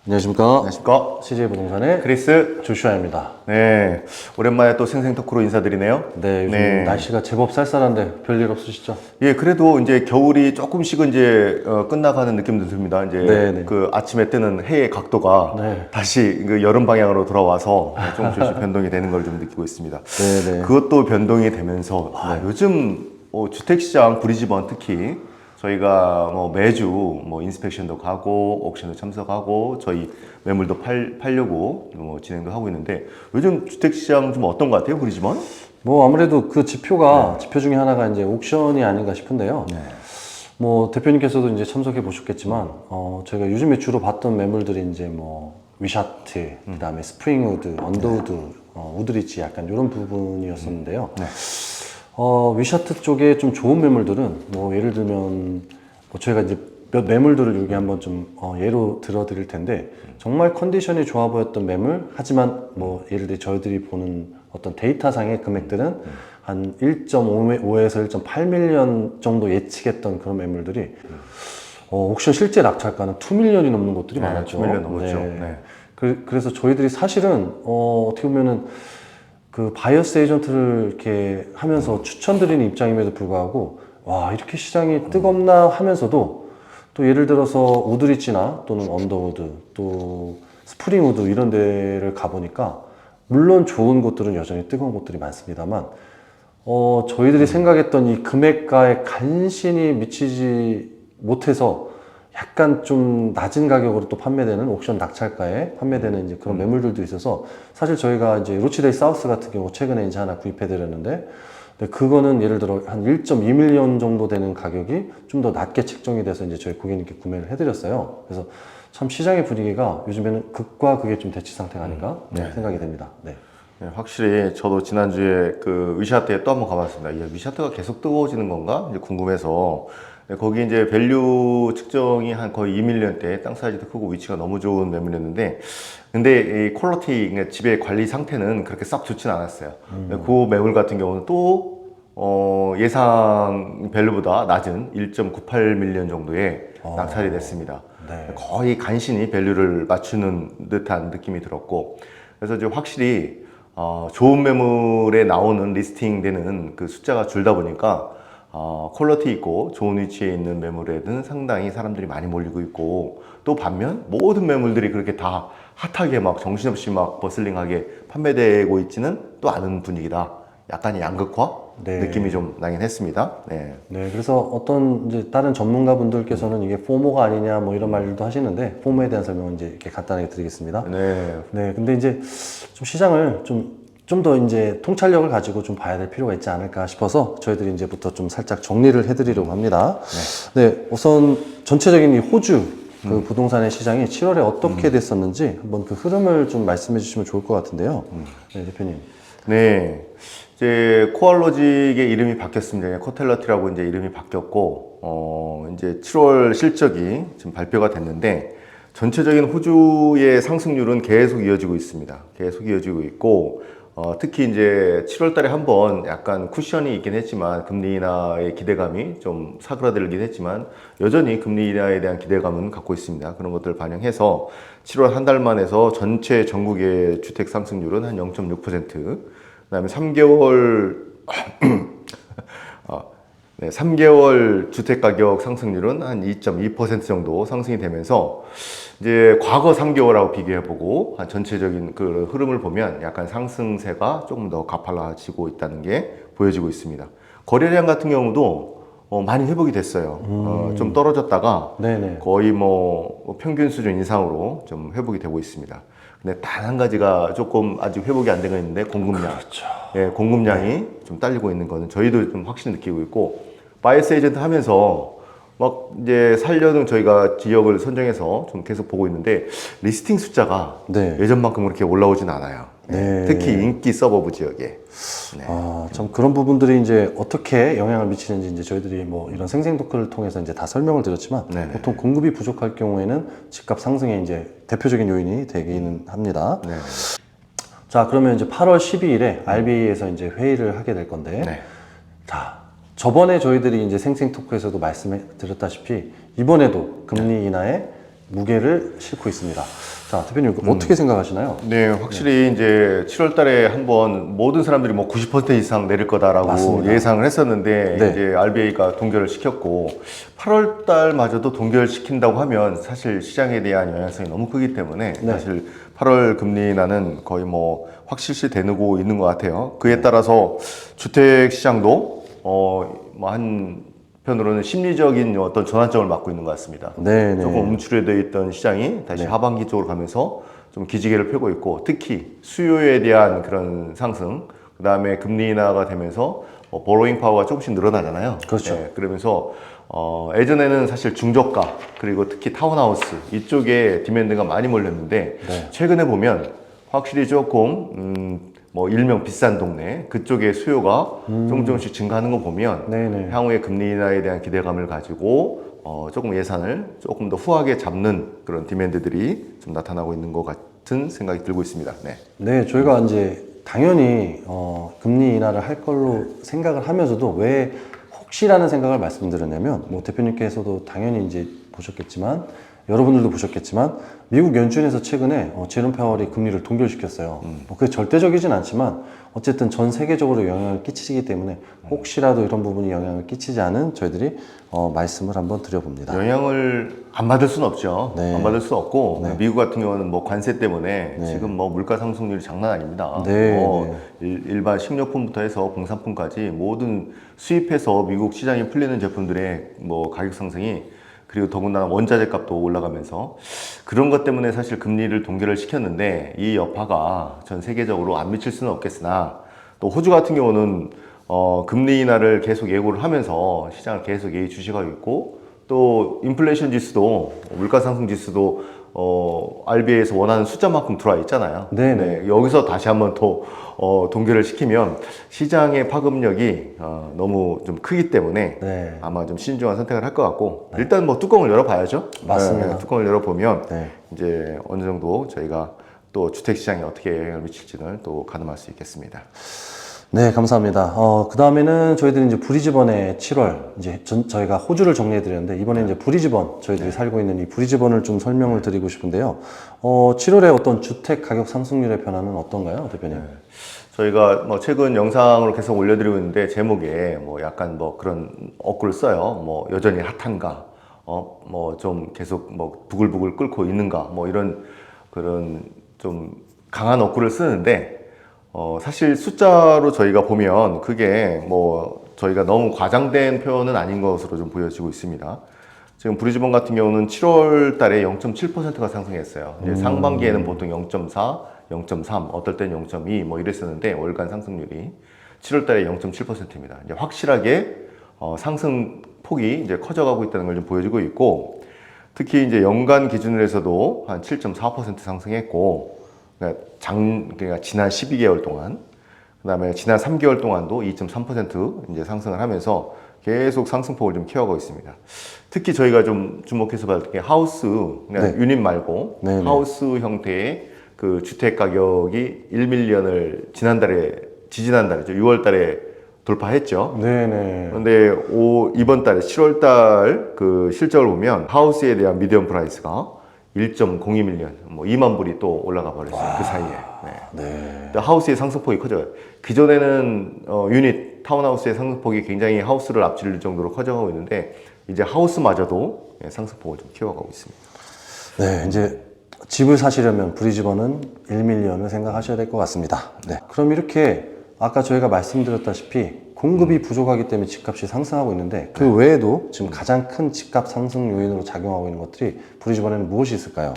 안녕하십니까. 안녕하십니까. CJ 부동산의 크리스 조슈아입니다. 네, 오랜만에 또 생생 토크로 인사드리네요. 네, 요즘 날씨가 제법 쌀쌀한데 별일 없으시죠? 예, 그래도 이제 겨울이 조금씩은 이제 끝나가는 느낌도 듭니다. 이제 네네. 그 아침에 뜨는 해의 각도가 네. 다시 그 여름 방향으로 돌아와서 조금씩 변동이 되는 걸 좀 느끼고 있습니다. 네네. 그것도 변동이 되면서 요즘 주택시장 브리즈번 특히 저희가 뭐 매주 뭐 인스펙션도 가고 옥션도 참석하고 저희 매물도 팔려고 뭐 진행도 하고 있는데 요즘 주택시장 좀 어떤 것 같아요, 브리즈번? 뭐 아무래도 그 지표 중에 하나가 이제 옥션이 아닌가 싶은데요. 뭐 대표님께서도 이제 참석해 보셨겠지만, 저희가 요즘에 주로 봤던 매물들이 이제 뭐 위샤트, 그다음에 스프링우드, 언더우드, 우드리지 약간 이런 부분이었었는데요. 위샤트 쪽에 좀 좋은 매물들은 뭐 예를 들면 뭐 저희가 이제 몇 매물들을 여기 한번 좀 예로 들어 드릴 텐데 정말 컨디션이 좋아 보였던 매물, 하지만 뭐 예를 들어 저희들이 보는 어떤 데이터상의 금액들은 한 1.5에서 1.8밀리언 정도 예측했던 그런 매물들이 옥션 실제 낙찰가는 2밀리언이 넘는 곳들이 많았죠. 2밀리언 넘었죠. 네. 그래서 저희들이 사실은 어떻게 보면은 그 바이어스 에이전트를 이렇게 하면서 추천드리는 입장임에도 불구하고 와 이렇게 시장이 뜨겁나 하면서도 또 예를 들어서 우드리지나 또는 언더우드 또 스프링우드 이런 데를 가보니까 물론 좋은 곳들은 여전히 뜨거운 곳들이 많습니다만 저희들이 생각했던 이 금액가에 간신히 미치지 못해서 약간 좀 낮은 가격으로 또 판매되는 옥션 낙찰가에 판매되는 이제 그런 매물들도 있어서 사실 저희가 이제 로치데이 사우스 같은 경우 최근에 이제 하나 구입해 드렸는데 그거는 예를 들어 한 1.2밀리언 정도 되는 가격이 좀 더 낮게 책정이 돼서 이제 저희 고객님께 구매를 해 드렸어요. 그래서 참 시장의 분위기가 요즘에는 극과 극의 좀 대치 상태가 아닌가 생각이 됩니다. 네. 네, 확실히 저도 지난주에 그 위샤트에 또 한번 가봤습니다. 이 위샤트가 계속 뜨거워지는 건가? 이제 궁금해서. 네, 거기 이제 밸류 측정이 한 거의 2밀리언대, 땅 사이즈도 크고 위치가 너무 좋은 매물이었는데, 근데 이 퀄리티, 그러니까 집의 관리 상태는 그렇게 싹 좋지는 않았어요. 그 매물 같은 경우는 또, 예상 밸류보다 낮은 1.98밀리언 정도의 낙찰이 됐습니다. 네. 거의 간신히 밸류를 맞추는 듯한 느낌이 들었고, 그래서 이제 확실히 좋은 매물에 나오는 리스팅 되는 그 숫자가 줄다 보니까 퀄리티 있고 좋은 위치에 있는 매물에는 상당히 사람들이 많이 몰리고 있고 또 반면 모든 매물들이 그렇게 다 핫하게 막 정신없이 막 버슬링하게 판매되고 있지는 또 않은 분위기다. 약간의 양극화 느낌이 좀 나긴 했습니다. 네. 네, 그래서 어떤 이제 다른 전문가분들께서는 이게 포모가 아니냐 뭐 이런 말들도 하시는데 포모에 대한 설명은 이제 이렇게 간단하게 드리겠습니다. 네. 네, 근데 이제 좀 시장을 좀 더 이제 통찰력을 가지고 좀 봐야 될 필요가 있지 않을까 싶어서 저희들이 이제부터 좀 살짝 정리를 해드리려고 합니다. 네, 우선 전체적인 이 호주 그 부동산의 시장이 7월에 어떻게 됐었는지 한번 그 흐름을 좀 말씀해 주시면 좋을 것 같은데요. 네, 대표님. 네. 이제 코알로직의 이름이 바뀌었습니다. 코텔러티라고 이제 이름이 바뀌었고, 이제 7월 실적이 지금 발표가 됐는데, 전체적인 호주의 상승률은 계속 이어지고 있습니다. 계속 이어지고 있고, 특히 이제 7월 달에 한번 약간 쿠션이 있긴 했지만, 금리 인하의 기대감이 좀 사그라들긴 했지만, 여전히 금리 인하에 대한 기대감은 갖고 있습니다. 그런 것들을 반영해서 7월 한 달만 해서 전체 전국의 주택 상승률은 한 0.6%, 그 다음에 3개월, 3개월 주택가격 상승률은 한 2.2% 정도 상승이 되면서 이제 과거 3개월하고 비교해보고 한 전체적인 그 흐름을 보면 약간 상승세가 조금 더 가팔라지고 있다는 게 보여지고 있습니다. 거래량 같은 경우도 많이 회복이 됐어요. 좀 떨어졌다가 네네. 거의 뭐 평균 수준 이상으로 좀 회복이 되고 있습니다. 근데 단 한 가지가 조금 아직 회복이 안 되고 있는데 공급량. 그렇죠. 예, 공급량이 좀 딸리고 있는 거는 저희도 좀 확실히 느끼고 있고 바이어스 에이전트 하면서 막 이제 살려는 저희가 지역을 선정해서 좀 계속 보고 있는데 리스팅 숫자가 예전만큼 그렇게 올라오진 않아요. 예, 특히 인기 서버브 지역에. 네. 참 그런 부분들이 이제 어떻게 영향을 미치는지 이제 저희들이 뭐 이런 생생 토크를 통해서 이제 다 설명을 드렸지만 보통 공급이 부족할 경우에는 집값 상승의 이제 대표적인 요인이 되기는 합니다. 자, 그러면 이제 8월 12일에 RBA에서 이제 회의를 하게 될 건데, 자, 저번에 저희들이 이제 생생 토크에서도 말씀해 드렸다시피 이번에도 금리 인하에 무게를 싣고 있습니다. 자, 대표님 어떻게 생각하시나요? 네, 확실히 이제 7월 달에 한번 모든 사람들이 뭐 90% 이상 내릴 거다라고 맞습니다. 예상을 했었는데 네. 이제 RBA가 동결을 시켰고 8월 달마저도 동결시킨다고 하면 사실 시장에 대한 영향성이 너무 크기 때문에 네. 사실 8월 금리 인하는 거의 뭐 확실시 되고 있는 것 같아요. 그에 따라서 주택 시장도 뭐 한편으로는 심리적인 어떤 전환점을 맞고 있는 것 같습니다. 네, 조금 움츠려져 있던 시장이 다시 네. 하반기 쪽으로 가면서 좀 기지개를 펴고 있고 특히 수요에 대한 그런 상승 그 다음에 금리 인하가 되면서 보로잉 파워가 조금씩 늘어나잖아요. 그렇죠. 네, 그러면서 예전에는 사실 중저가 그리고 특히 타운하우스 이쪽에 디맨드가 많이 몰렸는데 네. 최근에 보면 확실히 조금 뭐 일명 비싼 동네 그쪽에 수요가 조금씩 증가하는 거 보면 네네. 향후에 금리 인하에 대한 기대감을 가지고 조금 예산을 조금 더 후하게 잡는 그런 디맨드들이 좀 나타나고 있는 것 같은 생각이 들고 있습니다. 네. 네, 저희가 이제 당연히 금리 인하를 할 걸로 생각을 하면서도 왜 혹시라는 생각을 말씀드렸냐면 뭐 대표님께서도 당연히 이제 보셨겠지만 여러분들도 보셨겠지만 미국 연준에서 최근에 제롬 파월이 금리를 동결시켰어요. 뭐 그게 절대적이진 않지만 어쨌든 전 세계적으로 영향을 끼치기 때문에 혹시라도 이런 부분이 영향을 끼치지 않은 저희들이 말씀을 한번 드려봅니다. 영향을 안 받을 수는 없죠. 네. 안 받을 수 없고 네. 미국 같은 경우는 뭐 관세 때문에 네. 지금 뭐 물가 상승률이 장난 아닙니다. 네, 일반 식료품부터 해서 공산품까지 모든 수입해서 미국 시장이 풀리는 제품들의 뭐 가격 상승이 그리고 더군다나 원자재 값도 올라가면서 그런 것 때문에 사실 금리를 동결을 시켰는데 이 여파가 전 세계적으로 안 미칠 수는 없겠으나 또 호주 같은 경우는 금리 인하를 계속 예고를 하면서 시장을 계속 예의주시하고 있고 또 인플레이션 지수도 물가 상승 지수도 RBA에서 원하는 숫자만큼 들어와 있잖아요. 네네. 네, 여기서 다시 한번 더 동결을 시키면 시장의 파급력이 너무 좀 크기 때문에 네. 아마 좀 신중한 선택을 할 것 같고 일단 뭐 뚜껑을 열어봐야죠. 맞습니다. 네, 뚜껑을 열어보면 네. 이제 어느 정도 저희가 또 주택 시장에 어떻게 영향을 미칠지는 또 가늠할 수 있겠습니다. 네, 감사합니다. 그 다음에는 저희들이 이제 브리즈번의 7월, 이제 저희가 호주를 정리해 드렸는데, 이번에 이제 브리즈번, 저희들이 살고 있는 이 브리즈번을 좀 설명을 드리고 싶은데요. 7월에 어떤 주택 가격 상승률의 변화는 어떤가요, 대표님? 저희가 뭐 최근 영상으로 계속 올려드리고 있는데 제목에 뭐 약간 뭐 그런 어구를 써요. 뭐 여전히 핫한가, 뭐 좀 계속 뭐 부글부글 끓고 있는가, 뭐 이런 그런 좀 강한 어구를 쓰는데 사실 숫자로 저희가 보면 그게 뭐 저희가 너무 과장된 표현은 아닌 것으로 좀 보여지고 있습니다. 지금 브리즈번 같은 경우는 7월 달에 0.7%가 상승했어요. 이제 상반기에는 보통 0.4, 0.3, 어떨 땐 0.2 뭐 이랬었는데 월간 상승률이 7월 달에 0.7%입니다. 이제 확실하게 상승 폭이 이제 커져가고 있다는 걸 좀 보여주고 있고 특히 이제 연간 기준으로 해서도 한 7.4% 상승했고 그러니까 지난 12개월 동안 그다음에 지난 3개월 동안도 2.3% 이제 상승을 하면서 계속 상승폭을 좀 키워가고 있습니다. 특히 저희가 좀 주목해서 봐야 될 게 하우스, 그냥 네. 유닛 말고 네네. 하우스 형태의 그 주택 가격이 1밀리언을 지지난달이죠. 6월달에 돌파했죠. 네네. 그런데 이번 달에 7월 달 그 실적을 보면 하우스에 대한 미디엄 프라이스가 1.02밀리언, 뭐 2만 불이 또 올라가 버렸어요. 그 사이에. 네. 하우스의 상승폭이 커져요. 기존에는 유닛, 타운하우스의 상승폭이 굉장히 하우스를 앞질 정도로 커져가고 있는데 이제 하우스마저도 상승폭을 좀 키워가고 있습니다. 네, 이제 집을 사시려면 브리즈번은 1밀리언을 생각하셔야 될 것 같습니다. 네. 그럼 이렇게 아까 저희가 말씀드렸다시피 공급이 부족하기 때문에 집값이 상승하고 있는데 그 외에도 지금 가장 큰 집값 상승 요인으로 작용하고 있는 것들이 브리즈번에는 무엇이 있을까요?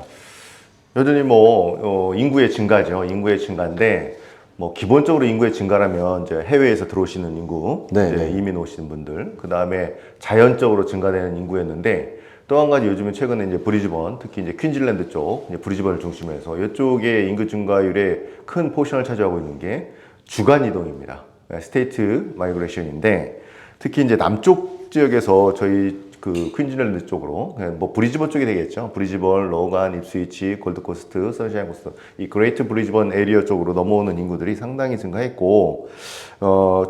여전히 뭐 인구의 증가죠. 인구의 증가인데 뭐 기본적으로 인구의 증가라면 이제 해외에서 들어오시는 인구, 네, 이제 네. 이민 오시는 분들, 그 다음에 자연적으로 증가되는 인구였는데 또 한 가지 요즘에 최근에 이제 브리즈번, 특히 이제 퀸즐랜드 쪽, 이제 브리즈번을 중심으로 해서 이쪽에 인구 증가율의 큰 포션을 차지하고 있는 게 주간 이동입니다. 스테이트 마이그레이션인데 특히 이제 남쪽 지역에서 저희 그 퀸즐랜드 쪽으로 뭐 브리즈번 쪽이 되겠죠. 브리즈번, 로간, 입스위치, 골드코스트, 선샤인 코스트 이 그레이트 브리즈번 에리어 쪽으로 넘어오는 인구들이 상당히 증가했고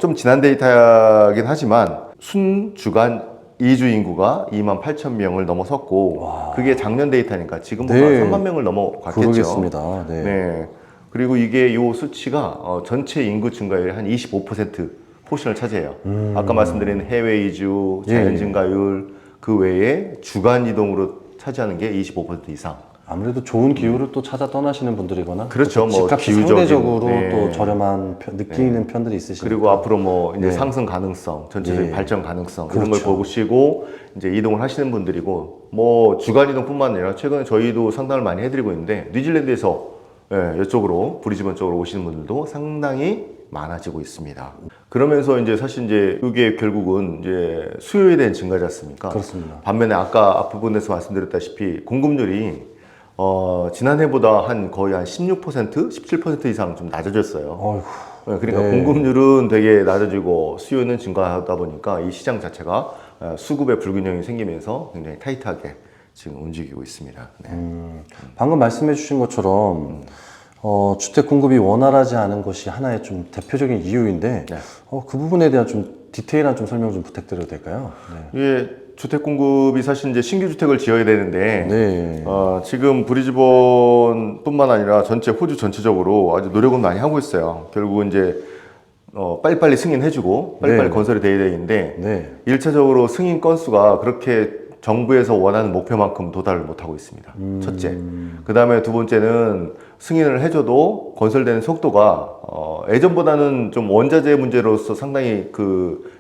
좀 지난 데이터긴 하지만 순주간 이주 인구가 2만 8천 명을 넘어섰고 와. 그게 작년 데이터니까 지금보다 네. 3만 명을 넘어갔겠죠. 그러겠습니다. 네. 네. 그리고 이게 요 수치가 전체 인구 증가율의 한 25% 포션을 차지해요. 아까 말씀드린 해외 이주, 자연 예. 증가율 그 외에 주간 이동으로 차지하는 게 25% 이상. 아무래도 좋은 기후를 또 찾아 떠나시는 분들이거나 그렇죠. 또 뭐 집값이 기후적인, 상대적으로 네. 또 저렴한 느끼는 편들이 있으시니까 그리고 앞으로 뭐 이제 네. 상승 가능성, 전체적인 예. 발전 가능성 이런 걸 그렇죠. 보시고 이제 이동을 하시는 분들이고 뭐 주간 이동뿐만 아니라 최근에 저희도 상담을 많이 해드리고 있는데 뉴질랜드에서 이쪽으로 브리즈번 쪽으로 오시는 분들도 상당히 많아지고 있습니다. 그러면서 이제 사실 이제 이게 결국은 이제 수요에 대한 증가지 않습니까? 그렇습니다. 반면에 아까 앞부분에서 말씀드렸다시피 공급률이 지난해보다 거의 한 16%, 17% 이상 좀 낮아졌어요. 어휴, 그러니까 네. 공급률은 되게 낮아지고 수요는 증가하다 보니까 이 시장 자체가 수급의 불균형이 생기면서 굉장히 타이트하게 지금 움직이고 있습니다. 네. 방금 말씀해 주신 것처럼 주택 공급이 원활하지 않은 것이 하나의 좀 대표적인 이유인데 네. 그 부분에 대한 좀 디테일한 좀 설명 좀 부탁드려도 될까요? 네. 이게 주택 공급이 사실 이제 신규 주택을 지어야 되는데 네. 지금 브리즈번뿐만 아니라 전체 호주 전체적으로 아주 노력은 많이 하고 있어요. 결국은 이제 빨리빨리 승인해주고 빨리빨리 네. 건설이 돼야 되는데 네. 1차적으로 승인 건수가 그렇게 정부에서 원하는 목표만큼 도달을 못하고 있습니다. 첫째. 그 다음에 두 번째는 승인을 해줘도 건설되는 속도가 예전보다는 좀 원자재 문제로서 상당히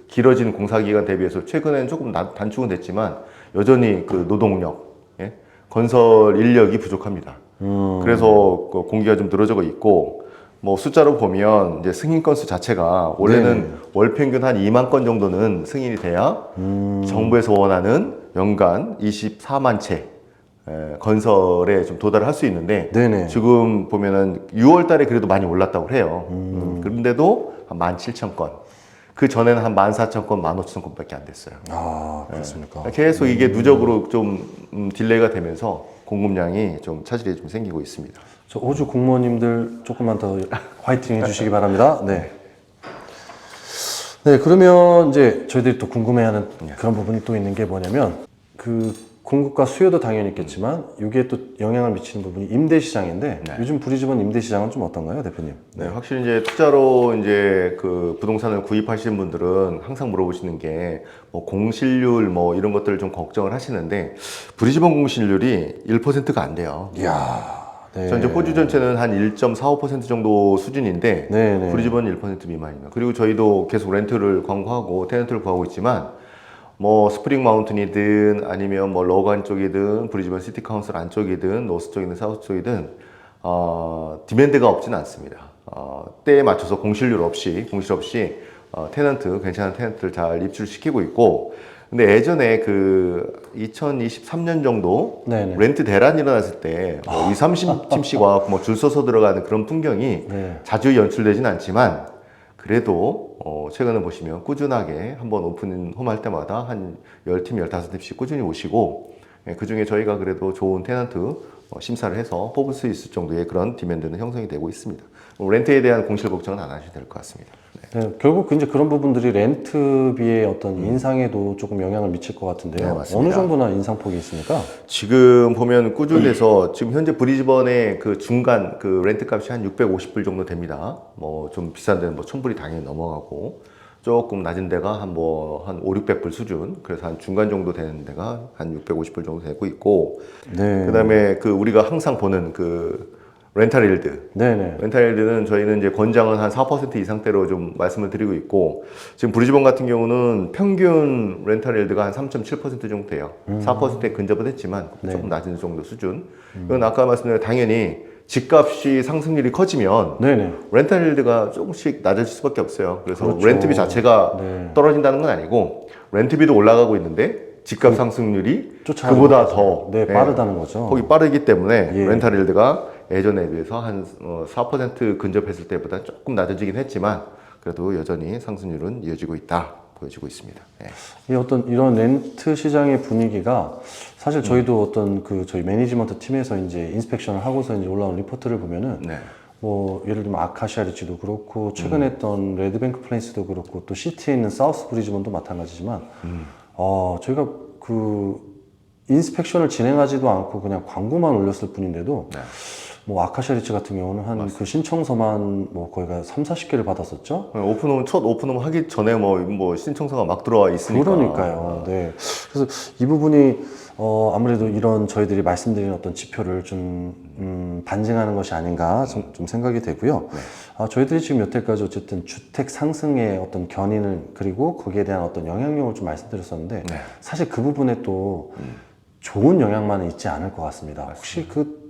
길어진 공사기간 대비해서 최근에는 조금 단축은 됐지만 여전히 노동력, 예? 건설 인력이 부족합니다. 그래서 공기가 좀 늘어지고 있고 뭐 숫자로 보면 이제 승인 건수 자체가 원래는 네. 월 평균 한 2만 건 정도는 승인이 돼야 정부에서 원하는 연간 24만 채 건설에 좀 도달을 할 수 있는데 네네. 지금 보면은 6월 달에 그래도 많이 올랐다고 해요. 그런데도 한 17,000건. 그 전에는 한 14,000건, 15,000건밖에 안 됐어요. 아, 그렇습니까? 계속 이게 누적으로 좀 딜레이가 되면서 공급량이 좀 차질이 좀 생기고 있습니다. 저 호주 공무원님들 조금만 더 화이팅 해주시기 바랍니다. 네. 네, 그러면 이제 저희들이 또 궁금해하는 그런 부분이 또 있는 게 뭐냐면 공급과 수요도 당연히 있겠지만 이게 또 영향을 미치는 부분이 임대 시장인데 요즘 브리즈번 임대 시장은 좀 어떤가요, 대표님? 네, 확실히 이제 투자로 이제 부동산을 구입하시는 분들은 항상 물어보시는 게 뭐 공실률 뭐 이런 것들을 좀 걱정을 하시는데 브리즈번 공실률이 1%가 안 돼요. 이야. 네. 전체 호주 전체는 한 1.45% 정도 수준인데 네네. 브리즈번은 1% 미만입니다. 그리고 저희도 계속 렌트를 광고하고 테넌트를 구하고 있지만 뭐 스프링 마운틴이든 아니면 뭐 러간 쪽이든 브리즈번 시티 카운슬 안쪽이든 노스 쪽이든 사우스 쪽이든 디맨드가 없지는 않습니다. 때에 맞춰서 공실 없이 테넌트 괜찮은 테넌트를 잘 입출시키고 있고 근데 예전에 2023년 정도 네네. 렌트 대란이 일어났을 때 뭐 20, 30팀씩 와갖고 뭐 줄 서서 들어가는 그런 풍경이 네. 자주 자주 연출되진 않지만 그래도 최근에 보시면 꾸준하게 한번 오픈 홈 할 때마다 한 10팀, 15팀씩 꾸준히 오시고 그 중에 저희가 그래도 좋은 테넌트 심사를 해서 뽑을 수 있을 정도의 그런 디맨드는 형성이 되고 있습니다. 렌트에 대한 공실 걱정은 안 하셔도 될 것 같습니다. 네. 네, 결국 이제 그런 부분들이 렌트비의 어떤 인상에도 조금 영향을 미칠 것 같은데요. 네, 맞습니다. 어느 정도나 인상폭이 있습니까? 지금 보면 꾸준해서 지금 현재 브리즈번의 중간 렌트 값이 한 650불 정도 됩니다. 뭐 좀 비싼 데는 뭐 1000불이 당연히 넘어가고 조금 낮은 데가 한 5, 600불 수준. 그래서 한 중간 정도 되는 데가 한 650불 정도 되고 있고. 네. 그다음에 우리가 항상 보는 렌탈 일드. 네네. 렌탈 일드는 저희는 이제 권장은 한 4% 이상대로 좀 말씀을 드리고 있고 지금 브리즈번 같은 경우는 평균 렌탈 일드가 한 3.7% 정도 돼요. 4%에 근접은 했지만 조금 낮은 정도 수준. 이건 아까 말씀드린 당연히 집값이 상승률이 커지면 네네. 렌탈 일드가 조금씩 낮아질 수밖에 없어요. 그래서 그렇죠. 렌트비 자체가 네. 떨어진다는 건 아니고 렌트비도 올라가고 있는데 집값 상승률이 쫓아가는 그보다 거죠. 더 네, 빠르다는 거죠. 폭이 빠르기 때문에 예. 렌탈 일드가 예전에 비해서 한 4% 근접했을 때보다 조금 낮아지긴 했지만 그래도 여전히 상승률은 이어지고 있다 보여지고 있습니다. 네. 이런 렌트 시장의 분위기가 사실 저희도 저희 매니지먼트 팀에서 이제 인스펙션을 하고서 이제 올라온 리포트를 보면은 네. 뭐 예를 들면 아카시아 리치도 그렇고 최근에 했던 레드뱅크 플레이스도 그렇고 또 시티에 있는 사우스 브리즈번도 마찬가지지만 저희가 그 인스펙션을 진행하지도 않고 그냥 광고만 올렸을 뿐인데도 네. 뭐 아카샤리츠 같은 경우는 한 그 신청서만 뭐 거의가 3, 40개를 받았었죠. 첫 오픈홈 하기 전에 뭐 신청서가 막 들어와 있으니까. 그러니까요. 네. 그래서 이 부분이 아무래도 이런 저희들이 말씀드린 어떤 지표를 좀 반증하는 것이 아닌가 좀 생각이 되고요. 네. 저희들이 지금 여태까지 어쨌든 주택 상승의 어떤 견인을 그리고 거기에 대한 어떤 영향력을 좀 말씀드렸었는데 네. 사실 그 부분에 또 좋은 영향만은 있지 않을 것 같습니다. 혹시 그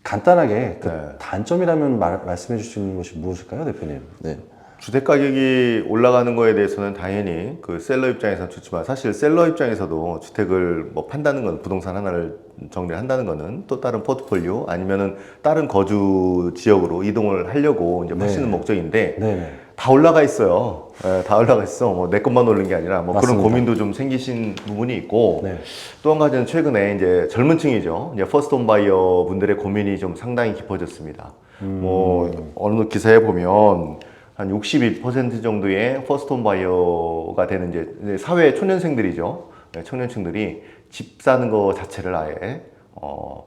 간단하게 그 네. 단점이라면 말씀해 주실 수 있는 것이 무엇일까요, 대표님? 네. 주택 가격이 올라가는 거에 대해서는 당연히 그 셀러 입장에서는 좋지만 사실 셀러 입장에서도 주택을 뭐 판다는 건 부동산 하나를 정리를 한다는 거는 또 다른 포트폴리오 아니면은 다른 거주 지역으로 이동을 하려고 이제 하시는 목적인데 네네. 다 올라가 있어요. 예, 다 올라가 있어. 뭐 내 것만 오른 게 아니라 뭐 그런 맞습니다. 고민도 좀 생기신 부분이 있고 네. 또 한 가지는 최근에 이제 젊은 층이죠. 이제 퍼스트홈 바이어 분들의 고민이 좀 상당히 깊어졌습니다. 뭐 어느 기사에 보면 한 62% 정도의 퍼스트홈 바이어가 되는 이제 사회 초년생들이죠. 네, 청년층들이 집 사는 거 자체를 아예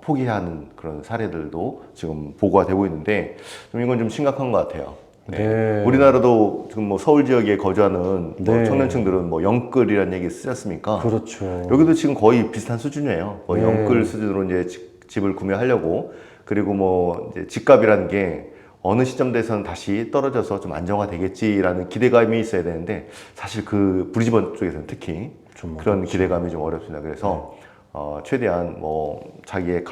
포기하는 그런 사례들도 지금 보고가 되고 있는데 좀 이건 좀 심각한 것 같아요. 네. 우리나라도 지금 뭐 서울 지역에 거주하는 뭐 네. 청년층들은 뭐 영끌이라는 얘기 쓰지 않습니까? 그렇죠. 여기도 지금 거의 비슷한 수준이에요. 뭐 네. 영끌 수준으로 이제 집을 구매하려고 그리고 뭐 이제 집값이라는 게 어느 시점 돼서는 다시 떨어져서 좀 안정화되겠지라는 기대감이 있어야 되는데 사실 그 브리즈번 쪽에서는 특히 좀 그런 기대감이 좀 어렵습니다. 그래서 최대한 뭐 자기의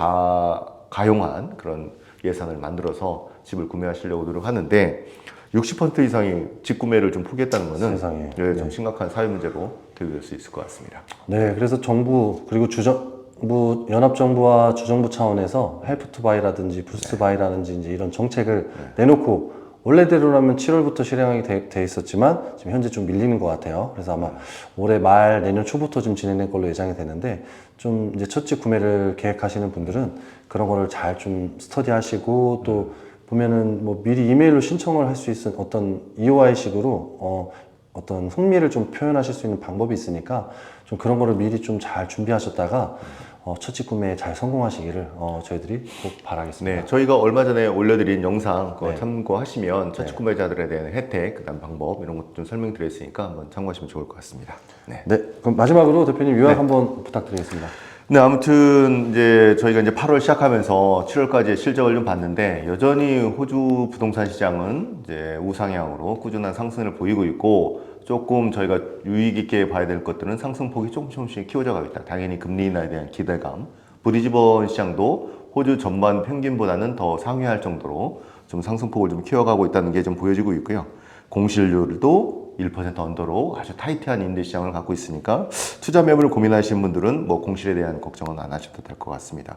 가용한 그런 예산을 만들어서 집을 구매하시려고 노력하는데 60% 이상이 집 구매를 좀 포기했다는 것은 세상에. 좀 심각한 사회 문제로 대두될 수 있을 것 같습니다. 네, 그래서 정부 그리고 주정부 연합정부와 주정부 차원에서 헬프 투 바이라든지 부스트 바이라든지 이제 이런 정책을 내놓고 원래대로라면 7월부터 실행하게 돼 있었지만 지금 현재 좀 밀리는 것 같아요. 그래서 아마 올해 말 내년 초부터 좀 진행될 걸로 예상이 되는데 좀 이제 첫 집 구매를 계획하시는 분들은 그런 거를 잘 좀 스터디하시고 또 보면은 뭐 미리 이메일로 신청을 할 수 있는 어떤 EOI식으로 어떤 흥미를 좀 표현하실 수 있는 방법이 있으니까 좀 그런 거를 미리 좀 잘 준비하셨다가 첫 집 구매에 잘 성공하시기를 저희들이 꼭 바라겠습니다. 네, 저희가 얼마 전에 올려드린 영상 그거 네. 참고하시면 첫집 구매자들에 대한 혜택, 그다음 방법 이런 것도 좀 설명드렸으니까 한번 참고하시면 좋을 것 같습니다. 네. 네, 그럼 마지막으로 대표님 요약 한번 부탁드리겠습니다. 네, 아무튼 이제 저희가 이제 8월 시작하면서 7월까지 실적을 좀 봤는데 여전히 호주 부동산 시장은 이제 우상향으로 꾸준한 상승을 보이고 있고 조금 저희가 유의 깊게 봐야 될 것들은 상승폭이 조금씩 키워져 가고 있다. 당연히 금리 인하에 대한 기대감. 브리즈번 시장도 호주 전반 평균보다는 더 상회할 정도로 좀 상승폭을 좀 키워가고 있다는 게 좀 보여지고 있고요. 공실률도 1% 언더로 아주 타이트한 임대 시장을 갖고 있으니까 투자 매물을 고민하시는 분들은 뭐 공실에 대한 걱정은 안 하셔도 될 것 같습니다.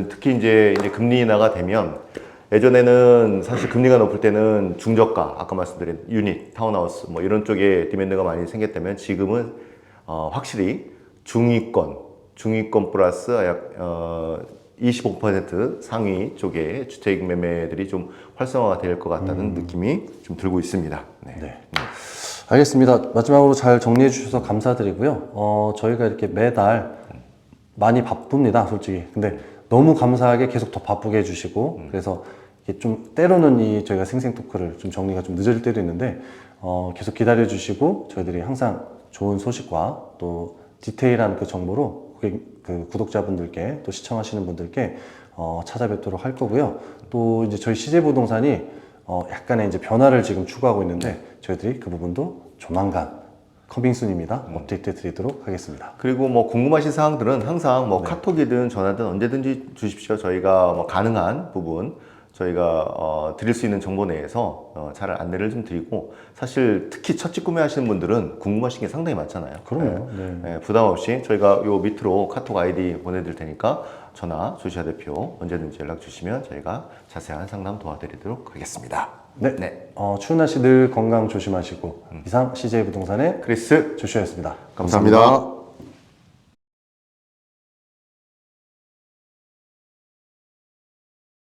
특히 이제 금리 인하가 되면 예전에는 사실 금리가 높을 때는 중저가, 아까 말씀드린 유닛, 타운하우스 뭐 이런 쪽에 디맨드가 많이 생겼다면 지금은 확실히 중위권 플러스 약 25% 상위 쪽에 주택 매매들이 좀 활성화가 될 것 같다는 느낌이 좀 들고 있습니다. 네. 알겠습니다. 마지막으로 잘 정리해 주셔서 감사드리고요. 저희가 이렇게 매달 많이 바쁩니다, 솔직히. 근데 너무 감사하게 계속 더 바쁘게 해주시고, 그래서 이게 좀 때로는 저희가 생생 토크를 좀 정리가 좀 늦어질 때도 있는데, 계속 기다려 주시고, 저희들이 항상 좋은 소식과 또 디테일한 그 정보로 그 구독자분들께 또 시청하시는 분들께 찾아뵙도록 할 거고요. 또 이제 저희 CJ 부동산이 약간의 이제 변화를 지금 추구하고 있는데 저희들이 그 부분도 조만간 커밍순입니다. 업데이트 드리도록 하겠습니다. 그리고 뭐 궁금하신 사항들은 항상 뭐 카톡이든 전화든 언제든지 주십시오. 저희가 뭐 가능한 부분 저희가 드릴 수 있는 정보 내에서 잘 안내를 좀 드리고 사실 특히 첫집 구매하시는 분들은 궁금하신 게 상당히 많잖아요. 그럼요. 네, 부담 없이 저희가 요 밑으로 카톡 아이디 보내드릴 테니까 전화 조시아 대표 언제든지 연락 주시면 저희가 자세한 상담 도와드리도록 하겠습니다. 네. 추운 날씨 늘 건강 조심하시고 이상 CJ 부동산의 크리스 조슈아였습니다. 감사합니다.